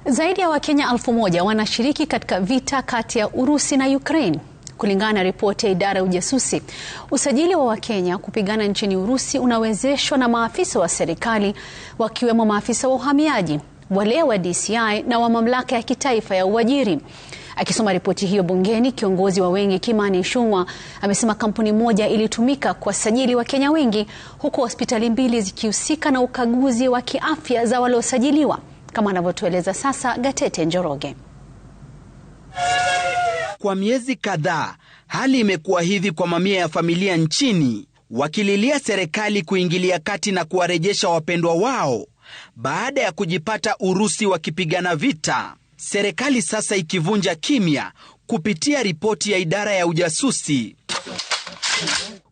Zaidi ya Wakenya 1000 wanashiriki katika vita kati ya Urusi na Ukraine. Kulingana na ripoti ya idara ya ujasusi, usajili wa Wakenya kupigana nchini Urusi unawezeshwa na maafisa wa serikali, wakiwemo maafisa wa uhamiaji, wale wa DCI na wa mamlaka ya kitaifa ya uajiri. Akisoma ripoti hiyo bungeni, kiongozi wa wengi Kimani Ichung'wah amesema kampuni moja ilitumika kuwasajili Wakenya wengi, huku hospitali 2 zikihusika na ukaguzi wa kiafya za waliosajiliwa, kama anavyotueleza sasa Gatete Njoroge. Kwa miezi kadhaa, hali imekuwa hivi kwa mamia ya familia nchini, wakililia serikali kuingilia kati na kuwarejesha wapendwa wao baada ya kujipata Urusi wakipigana vita. Serikali sasa ikivunja kimya kupitia ripoti ya idara ya ujasusi.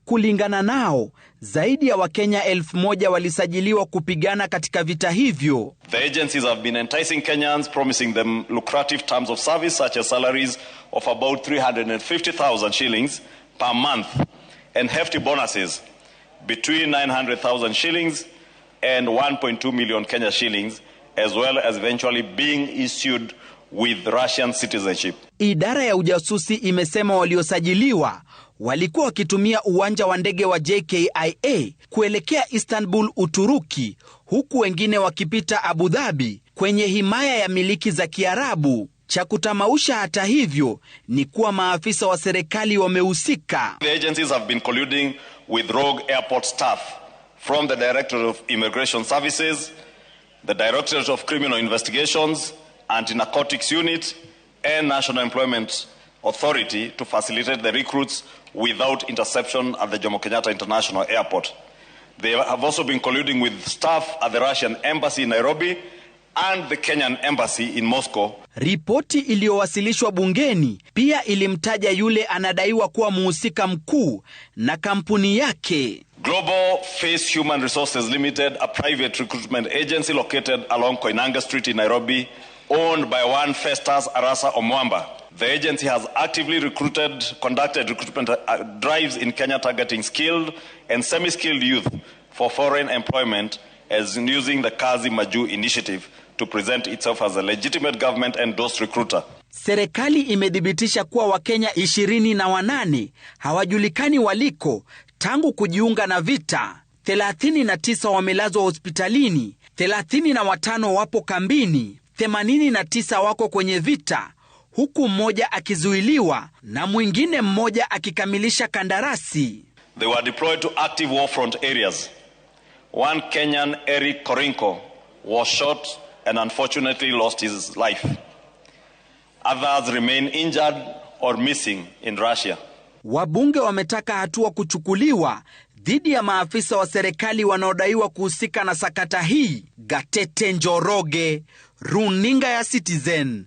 Kulingana nao, zaidi ya Wakenya 1000 walisajiliwa kupigana katika vita hivyo. The agencies have been enticing Kenyans, promising them lucrative terms of service such as salaries of about 350,000 shillings per month and hefty bonuses between 900,000 shillings and 1.2 million Kenya shillings, as well as eventually being issued with Russian citizenship. Idara ya ujasusi imesema waliosajiliwa walikuwa wakitumia uwanja wa ndege wa JKIA kuelekea Istanbul, Uturuki, huku wengine wakipita Abu Dhabi kwenye himaya ya miliki za Kiarabu. Cha kutamausha hata hivyo ni kuwa maafisa wa serikali wamehusika. The agencies have been colluding with rogue airport staff from the Directorate of Immigration Services, the Directorate of Criminal Investigations, Anti-Narcotics Unit, and National Employment Authority to facilitate the recruits without interception at the Jomo Kenyatta International Airport. They have also been colluding with staff at the Russian Embassy in Nairobi and the Kenyan Embassy in Moscow. Ripoti iliyowasilishwa bungeni pia ilimtaja yule anadaiwa kuwa mhusika mkuu na kampuni yake. Global Face Human Resources Limited, a private recruitment agency located along Koinange Street in Nairobi, owned by one Festus Arasa Omwamba. The agency has actively conducted recruitment drives in Kenya targeting skilled and semi-skilled youth for foreign employment, as using the Kazi Maju initiative to present itself as a legitimate government-endorsed recruiter. Serikali imedhibitisha kuwa Wakenya 28 hawajulikani waliko tangu kujiunga na vita. 39 wamelazwa hospitalini, 35 wapo kambini, 89 wako kwenye vita, huku mmoja akizuiliwa na mwingine mmoja akikamilisha kandarasi. They were deployed to active war front areas. One Kenyan, Eric Korinko, was shot and unfortunately lost his life. Others remain injured or missing in Russia. Wabunge wametaka hatua kuchukuliwa dhidi ya maafisa wa serikali wanaodaiwa kuhusika na sakata hii. Gatete Njoroge, Runinga ya Citizen.